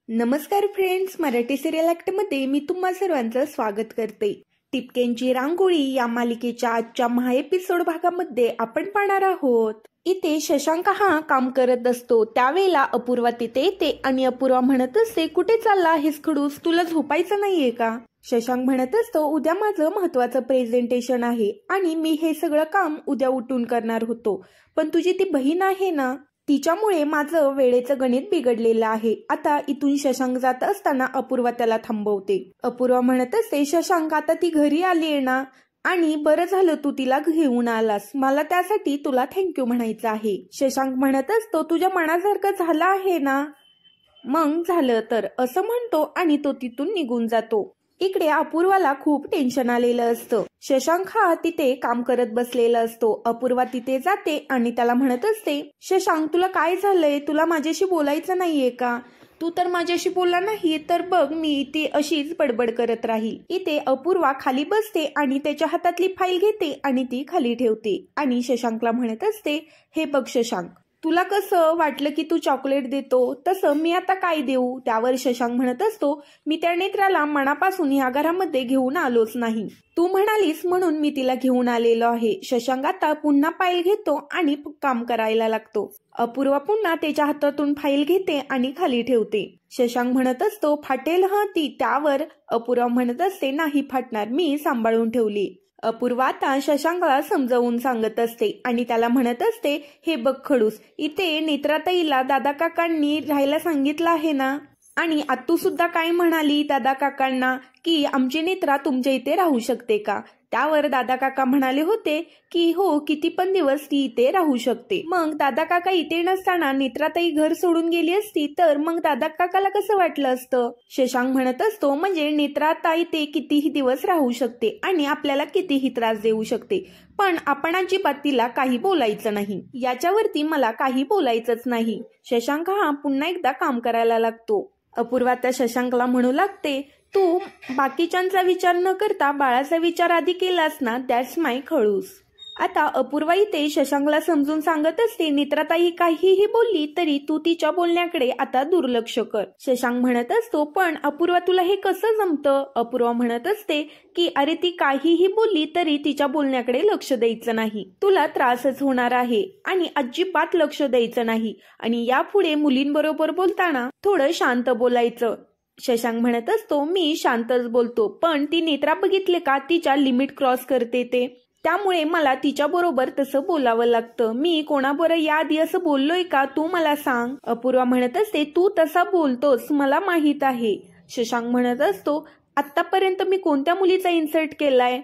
नमस्कार friends, Marathi serial act मध्ये मी तुम्हा सर्वांचं स्वागत करते। टिपक्यांची रांगोळी या मालिकेच्या आजच्या महा एपिसोड भागामध्ये आपण पाहणार आहोत। इथे शशांक हा काम करत असतो त्यावेळेला अपूर्वा तिथे येते आणि अपूर्वा म्हणत असते, कुठे चालला आहेस खडूस, तुला झोपायचं नाहीये का? शशांक म्हणत असतो, उद्या माझं महत्वाचं प्रेझेंटेशन आहे आणि मी हे सगळं काम उद्या उठून करणार होतो, पण तुझी ती बहीण आहे ना, तिच्यामुळे माझं वेळेचं गणित बिघडलेलं आहे। आता इथून शशांक जात असताना अपूर्वा त्याला थांबवते। अपूर्वा म्हणत असते, शशांक आता ती घरी आली आहे ना, आणि बरं झालं तू तिला घेऊन आलास, मला त्यासाठी तुला थँक्यू म्हणायचं आहे। शशांक म्हणत असतो, तुझ्या मनासारखं झालं आहे ना, मग झालं तर, असं म्हणतो आणि तो तिथून निघून जातो। इकडे अपूर्वाला खूप टेन्शन आलेलं असतं। शशांक हा तिथे काम करत बसलेला असतो। अपूर्वा तिथे जाते आणि त्याला म्हणत असते, शशांक तुला काय झालंय, तुला माझ्याशी बोलायचं नाहीये का? तू तर माझ्याशी बोलला नाही तर बघ मी इथे अशीच बडबड करत राहील। इथे अपूर्वा खाली बसते आणि त्याच्या हातातली फाईल घेते आणि ती खाली ठेवते आणि शशांकला म्हणत असते, हे बघ शशांक, तुला कसं वाटलं की तू चॉकलेट देतो, तसं मी आता काय देऊ? त्यावर शशांक म्हणत असतो, मी त्या नेत्राला मनापासून या घरामध्ये घेऊन आलोच नाही, तू म्हणालीस म्हणून मी तिला घेऊन आलेलो आहे। शशांक आता पुन्हा फाईल घेतो आणि काम करायला लागतो। अपूर्वा पुन्हा त्याच्या हातातून फाईल घेते आणि खाली ठेवते। शशांक म्हणत असतो, फाटेल हा ती, त्यावर अपूर्वा म्हणत असते, नाही फाटणार, मी सांभाळून ठेवली। अपूर्वा आता शशांकला समजावून सांगत असते आणि त्याला म्हणत असते, हे बघ खडूस, इथे नेत्राताईला दादा काकांनी राहायला सांगितलं आहे ना, आणि आत्तू सुद्धा काय म्हणाली दादा काकांना की आमची नेत्रा तुमच्या इथे राहू शकते का? त्यावर दादा काका म्हणाले होते की हो, किती पण दिवस ती इथे राहू शकते। मग दादा काका इथे नसताना नेत्राताई घर सोडून गेली असती तर मग दादा काकाला कसं वाटलं असतं? शशांक म्हणत असतो, म्हणजे नेत्राताई ते कितीही दिवस राहू शकते आणि आपल्याला कितीही त्रास देऊ शकते, पण आपण अजिबात तिला काही बोलायचं नाही, याच्यावरती मला काही बोलायचंच नाही। शशांक हा पुन्हा एकदा काम करायला लागतो। अपूर्वा त्या शशांकला म्हणू लागते, तू बाकीच्यांचा विचार न करता बाळाचा विचार आधी केलास ना, दॅट्स माय खडूस। आता अपूर्वा इथे शशांकला समजून सांगत असते, नेत्राताई काहीही बोलली तरी तू तिच्या बोलण्याकडे आता दुर्लक्ष कर। शशांक म्हणत असतो, पण अपूर्वा तुला हे कसं जमतं? अपूर्वा म्हणत असते की अरे, ती काहीही बोलली तरी तिच्या बोलण्याकडे लक्ष द्यायचं नाही, तुला त्रासच होणार आहे आणि अजिबात लक्ष द्यायचं नाही, आणि यापुढे मुलींबरोबर बोलताना थोडं शांत बोलायचं। शशांक म्हणत असतो, मी शांतच बोलतो, पण ती नेत्रा बघितले का, तिच्या लिमिट क्रॉस करते ते, त्यामुळे मला तिच्या बरोबर तसं बोलावं लागतं। मी कोणाबरोबर याआधी असं बोललोय का, तू मला सांग। अपूर्वा म्हणत असते, तू तसा बोलतोस मला माहित आहे। शशांक म्हणत असतो, आतापर्यंत मी कोणत्या मुलीचा इन्सल्ट केलाय?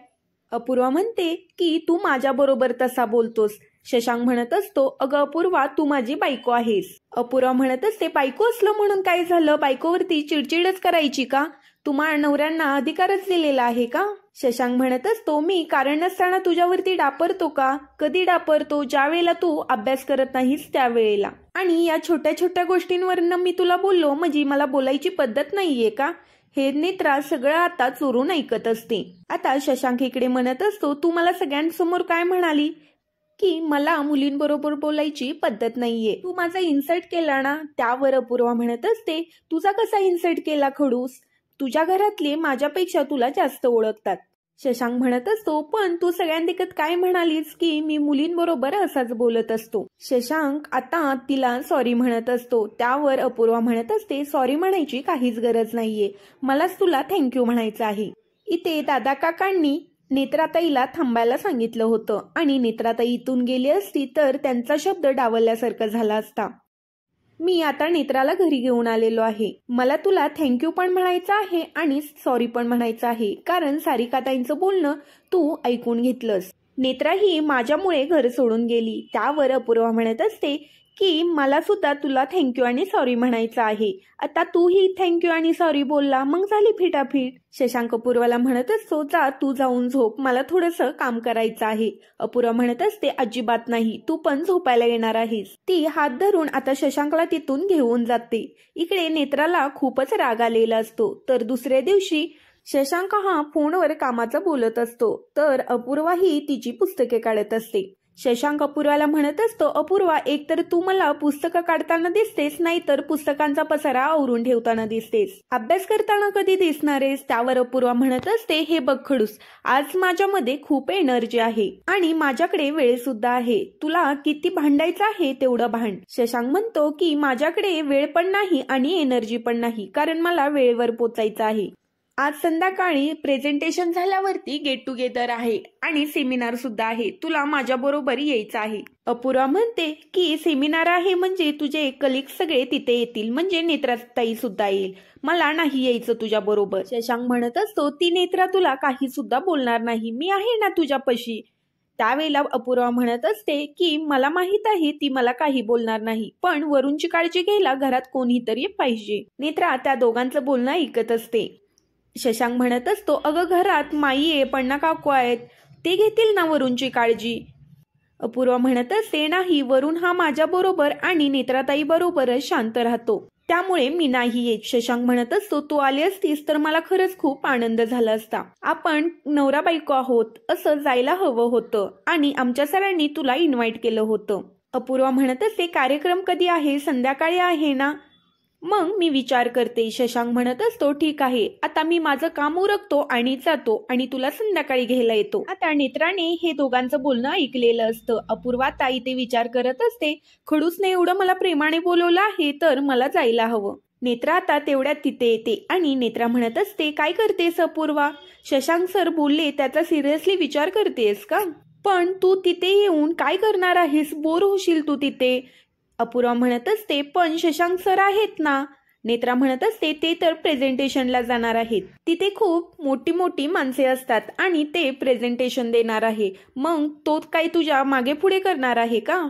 अपूर्वा म्हणते की तू माझ्या बरोबर तसा बोलतोस। शशांक म्हणत असतो, अगं अपूर्वा, तू माझी बायको आहेस। अपूर्वा म्हणत असते, बायको असलं म्हणून काय झालं, बायकोवरती चिडचिडच करायची का? तुम्हा नवऱ्यांना अधिकारच दिलेला आहे का? शशांक म्हणत असतो, मी कारण नसताना तुझ्यावरती डापरतो का? कधी डापरतो? ज्या वेळेला तू अभ्यास करत नाहीस त्यावेळेला, आणि या छोट्या छोट्या गोष्टींवरनं मी तुला बोललो म्हणजे मला बोलायची पद्धत नाहीये का? हे नेत्रा सगळं आता चोरून ऐकत असते। आता शशांक इकडे म्हणत असतो, तू मला सगळ्यांसमोर काय म्हणाली की मला मुलींबरोबर बोलायची पद्धत नाहीये, तू माझा इन्सल्ट केला ना? त्यावर अपूर्वा म्हणत असते, तुझा कसा इन्सल्ट केला खडूस? तुझ्या घरातले माझ्यापेक्षा तुला जास्त ओळखतात। शशांक म्हणत असतो, पण तू सगळ्यांदेखत काय म्हणालीस की मी मुलींबरोबर असाच बोलत असतो। शशांक आता तिला सॉरी म्हणत असतो। त्यावर अपूर्वा म्हणत असते, सॉरी म्हणायची काहीच गरज नाहीये, मलाच तुला थँक्यू म्हणायचं आहे। इथे दादा काकांनी नेत्राताईला थांबायला सांगितलं होतं आणि नेत्राताई इथून गेली असती तर त्यांचा शब्द डावलल्यासारखं झाला असता। मी आता नेत्राला घरी घेऊन आलेलो आहे, मला तुला थँक्यू पण म्हणायचं आहे आणि सॉरी पण म्हणायचं आहे, कारण सारिकाताईंचं बोलणं तू ऐकून घेतलंस, नेत्रा ही माझ्यामुळे घर सोडून गेली। त्यावर अपूर्वा म्हणत असते की मला सुद्धा तुला थँक्यू आणि सॉरी म्हणायचं आहे, आता तूही थँक्यू आणि सॉरी बोलला, मग झाली फिटाफिट। शशांक अपूर्वाला म्हणत असतो, जा तू जाऊन झोप, मला थोडंसं काम करायचं आहे। अपूर्वा म्हणत असते, अजिबात नाही, तू पण झोपायला येणार आहेस। ती हात धरून आता शशांकला तिथून घेऊन जाते। इकडे नेत्राला खूपच राग आलेला असतो, तर दुसऱ्या दिवशी शशांक हा फोनवर कामाचं बोलत असतो, तर अपूर्वा ही तिची पुस्तके काढत असते। शशांक अपूर्वाला म्हणत असतो, अपूर्वा एकतर तू मला पुस्तकं काढताना दिसतेस, नाहीतर पुस्तकांचा पसारा आवरून ठेवताना दिसतेस. अभ्यास करताना कधी दिसणारेस? त्यावर अपूर्वा म्हणत असते, हे बघ खडूस, आज माझ्यामध्ये खूप एनर्जी आहे आणि माझ्याकडे वेळ सुद्धा आहे. तुला किती भांडायचं आहे तेवढं भांड. शशांक म्हणतो की माझ्याकडे वेळ पण नाही आणि एनर्जी पण नाही, कारण मला वेळेवर पोचायचं आहे. आज संध्याकाळी प्रेझेंटेशन झाल्यावरती गेट टुगेदर आहे आणि सेमिनार सुद्धा आहे. तुला माझ्या बरोबर यायचं आहे. अपूर्वा म्हणते की सेमिनार आहे म्हणजे तुझे कलिग सगळे तिथे येतील, म्हणजे नेत्राताई सुद्धा येईल. मला नाही यायचं तुझ्या बरोबर. शशांक म्हणत असतो, ती नेत्रा तुला काही सुद्धा बोलणार नाही, मी आहे ना तुझ्यापाशी. त्यावेळेला अपूर्वा म्हणत असते की मला माहित आहे ती मला काही बोलणार नाही, पण वरूनची काळजी घ्यायला घरात कोणीतरी पाहिजे. नेत्रा त्या दोघांचं बोलणं ऐकत असते. शशांक म्हणत असतो, अगं घरात माई आहे, पण्णा काकू आहेत, ते घेतील ना वरूनची काळजी. अपूर्वा म्हणत असते, नाही, वरून हा माझ्या बरोबर आणि नेत्राताई बरोबरच शांत राहतो, त्यामुळे मी नाही येत. शशांक म्हणत असतो, तू आली असतीस तर मला खरंच खूप आनंद झाला असता. आपण नवरा बायको आहोत असं जायला हवं होतं आणि आमच्या सरांनी तुला इन्व्हाइट केलं होतं. अपूर्वा म्हणत असते, कार्यक्रम कधी आहे? संध्याकाळी आहे ना? मग मी विचार करते. शशांक म्हणत असतो, ठीक आहे, आता मी माझं काम उरकतो आणि जातो आणि तुला संध्याकाळी घ्यायला येतो. आता नेत्राने हे दोघांचं बोलणं ऐकलेलं असतं. अपूर्वा ताई ते विचार करत असते, खडूसने एवढं मला प्रेमाने बोलवलं आहे तर मला जायला हवं. नेत्रा आता तेवढ्यात तिथे येते आणि नेत्रा म्हणत असते, काय करतेस अपूर्वा? शशांक सर बोलले त्याचा सिरियसली विचार करतेस का? पण तू तिथे येऊन काय करणार आहेस? बोर होशील तू तिथे. अपूर्वा म्हणत असते, पण शशांक सर आहेत ना. नेत्रा म्हणत असते, ते तर प्रेझेंटेशनला जाणार आहेत, तिथे खूप मोठी मोठी माणसे असतात आणि ते प्रेझेंटेशन देणार आहे, मग तो काय तुझ्या मागे पुढे करणार आहे का?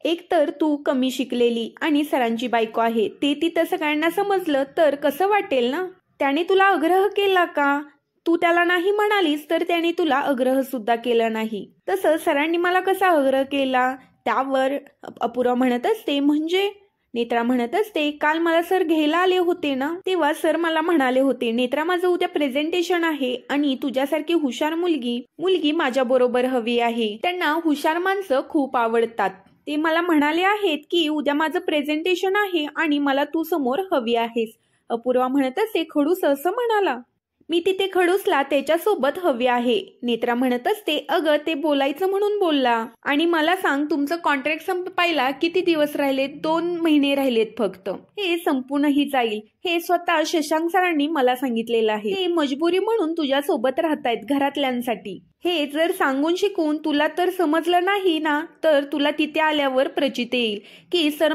एकतर तू कमी शिकलेली आणि सरांची बायको आहे, ते तिथं सगळ्यांना समजलं तर कसं वाटेल ना. त्याने तुला आग्रह केला का? तू त्याला नाही म्हणालीस तर त्याने तुला आग्रह सुद्धा केला नाही. तसं सरांनी मला कसा आग्रह केला? त्यावर अपूर्वा म्हणत असते, म्हणजे? नेत्रा म्हणत असते, काल मला सर घ्यायला आले होते ना, तेव्हा सर मला म्हणाले होते, नेत्रा माझं उद्या प्रेझेंटेशन आहे आणि तुझ्यासारखी हुशार मुलगी माझ्या बरोबर हवी आहे. त्यांना हुशार माणसं खूप आवडतात. ते मला म्हणाले आहेत की उद्या माझं प्रेझेंटेशन आहे आणि मला तू समोर हवी आहेस. अपूर्वा म्हणत असते, खडूस असं म्हणाला? मी तिथे खडूसला त्याच्यासोबत हवी आहे. नेत्रा म्हणत असते, अगं ते बोलायचं म्हणून बोलला. आणि मला सांग, तुमचं कॉन्ट्रॅक्ट संपायला किती दिवस राहिलेत? 2 महिने राहिलेत फक्त. हे संपूनही जाईल, हे स्वतः शशांक सरांनी मला सांगितलेलं आहे. ते मजबुरी म्हणून तुझ्या सोबत राहतायत घरातल्यांसाठी. हे जर सांगून शिकून तुला तर समजलं नाही ना, तर तुला तिथे आल्यावर प्रचिती येईल की सर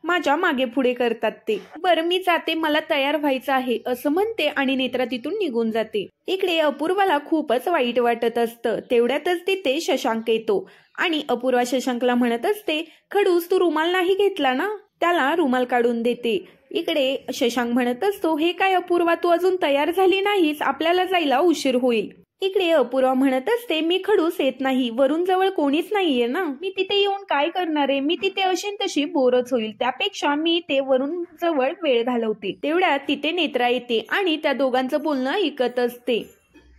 माझ्या मागे पुढे करतात ते. बरं मी जाते, मला तयार व्हायचं आहे असं म्हणते आणि नेत्रा तिथून निघून जाते. इकडे अपूर्वाला खूपच वाईट वाटत असतं. तेवढ्यातच तिथे शशांक येतो आणि अपूर्वा शशांकला म्हणत असते, खडूस तू रुमाल नाही घेतला ना? त्याला रुमाल काढून देते. इकडे शशांक म्हणत असतो, हे काय अपूर्वा, तू अजून तयार झाली नाहीस, आपल्याला जायला उशीर होईल. इकडे अपूर्वा म्हणत असते, मी खडूस येत नाही, वरून जवळ कोणीच नाहीये ना, मी तिथे येऊन काय करणार आहे? मी तिथे अशी तशी बोरच होईल, त्यापेक्षा मी ते वरून जवळ वेळ घालवते. तेवढ्यात तिथे नेत्रा येते आणि त्या दोघांचं बोलणं ऐकत असते.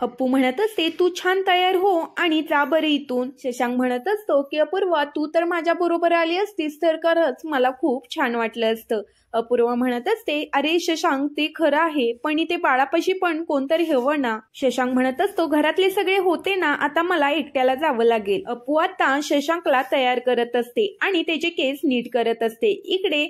अप्पू म्हणत असते, तू छान तयार हो आणि जा बरं इथून. शशांक म्हणत असतो की अपूर्वा, तू तर माझ्या बरोबर आली असतीस तर खरंच मला खूप छान वाटलं असतं. अपूर्वा म्हणत असते, अरे शशांक, ते खरं आहे, पण इथे बाळापाशी पण कोणतरी हवं ना. शशांक म्हणत असतो, घरातले सगळे होते ना, आता मला एकट्याला जावं लागेल. अप्पू आता शशांकला तयार करत असते आणि त्याचे केस नीट करत असते. इकडे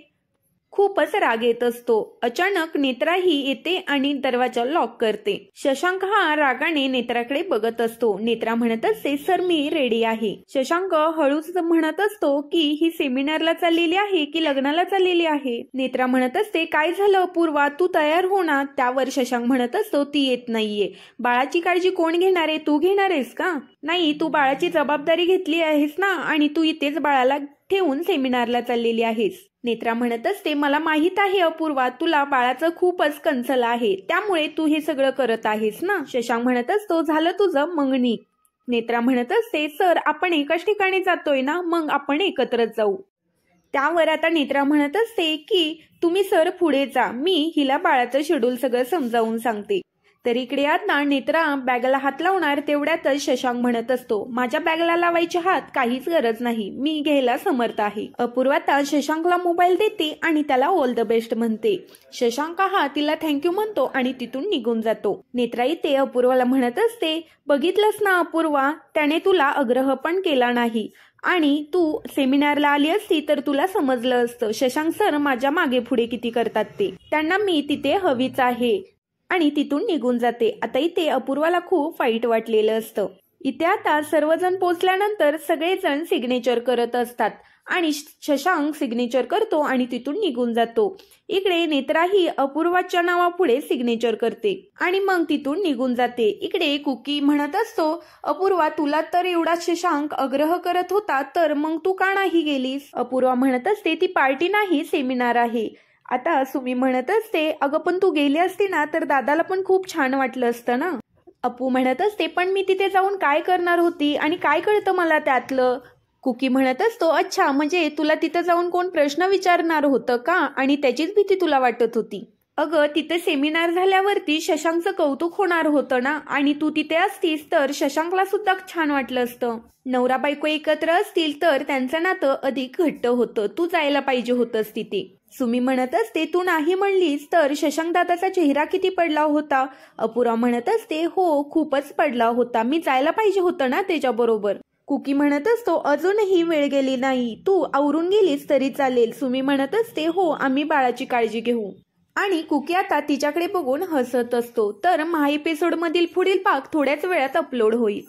खूपच राग येत असतो. अचानक नेत्राही येते आणि दरवाजा लॉक करते. शशांक हा रागाने नेत्राकडे बघत असतो. नेत्रा म्हणत असते, सर मी रेडी आहे. शशांक हळूच म्हणत असतो की ही सेमिनारला चाललेली आहे की लग्नाला चाललेली आहे. नेत्रा म्हणत असते, काय झालं अपूर्वा, तू तयार हो ना. त्यावर शशांक म्हणत असतो, ती येत नाहीये. बाळाची काळजी कोण घेणार आहे? तू घेणार आहेस का? नाही, तू बाळाची जबाबदारी घेतली आहेस ना आणि तू इथेच बाळाला ठेवून सेमिनारला चाललेली आहेस. नेत्रा म्हणत असते, मला माहित आहे अपूर्वा, तुला बाळाचं खूपच कन्सल आहे, त्यामुळे तू हे सगळं करत आहेस ना. शशांक म्हणत असतो, झालं तुझं, मग निघ. नेत्रा म्हणत असते, सर आपण एकाच ठिकाणी जातोय ना, मग आपण एकत्रच जाऊ. त्यावर आता नेत्रा म्हणत असते की तुम्ही सर पुढे जा, मी हिला बाळाचं शेड्यूल सगळं समजावून सांगते. तर इकडे आता नेत्रा बॅगला हात लावणार तेवढ्यातच शशांक म्हणत असतो, माझ्या बॅगला लावायची हात काहीच गरज नाही, मी घ्यायला समर्थ आहे. अपूर्वा आता शशांकला मोबाईल देते आणि त्याला ऑल द बेस्ट म्हणते. शशांक हा तिला थँक्यू म्हणतो आणि तिथून निघून जातो. नेत्रा इथे अपूर्वाला म्हणत असते, बघितलंस ना अपूर्वा, त्याने तुला आग्रह पण केला नाही आणि तू सेमिनारला आली असती तर तुला समजलं असतं शशांक सर माझ्या मागे पुढे किती करतात ते, त्यांना मी तिथे हवीच आहे. आणि तिथून निघून जाते. आता इथे अपूर्वाला खूप वाईट वाटलेलं असतं. इथे आता सर्वजण पोहोचल्यानंतर सगळेजण सिग्नेचर करत असतात आणि शशांक सिग्नेचर करतो आणि तिथून निघून जातो. इकडे नेत्राही अपूर्वाच्या नावापुढे सिग्नेचर करते आणि मग तिथून निघून जाते. इकडे कुकी म्हणत असतो, अपूर्वा तुला तर एवढा शशांक आग्रह करत होता तर मग तू का नाही गेलीस. अपूर्वा म्हणत असते, ती पार्टी नाही सेमिनार आहे. आता सुमी म्हणत असते, अगं पण तू गेली असती ना तर दादाला पण खूप छान वाटलं असतं ना. अपू म्हणत असते, पण मी तिथे जाऊन काय करणार होती आणि काय कळतं मला त्यातलं. कुकी म्हणत असतो, अच्छा म्हणजे तुला तिथं जाऊन कोण प्रश्न विचारणार होतं का आणि त्याचीच भीती तुला वाटत होती. अगं तिथे सेमिनार झाल्यावरती शशांकचं कौतुक होणार होतं ना आणि तू तिथे असतीस तर शशांकला सुद्धा छान वाटलं असतं. नवरा बायको एकत्र असतील तर त्यांचं नातं अधिक घट्ट होतं, तू जायला पाहिजे होतंस तिथे. सुमी म्हणत असते, तू नाही म्हणलीस तर शशांक दादाचा चेहरा किती पडला होता. अपूर्वा म्हणत असते, हो खूपच पडला होता, मी जायला पाहिजे होतं ना त्याच्याबरोबर. कुकी म्हणत असतो, अजूनही वेळ गेली नाही, तू आवरून गेलीस तरी चालेल. सुमी म्हणत असते, हो आम्ही बाळाची काळजी घेऊ. आणि कुकी आता तिच्याकडे बघून हसत असतो. तर महा एपिसोड मधील पुढील भाग थोड्याच वेळात अपलोड होईल.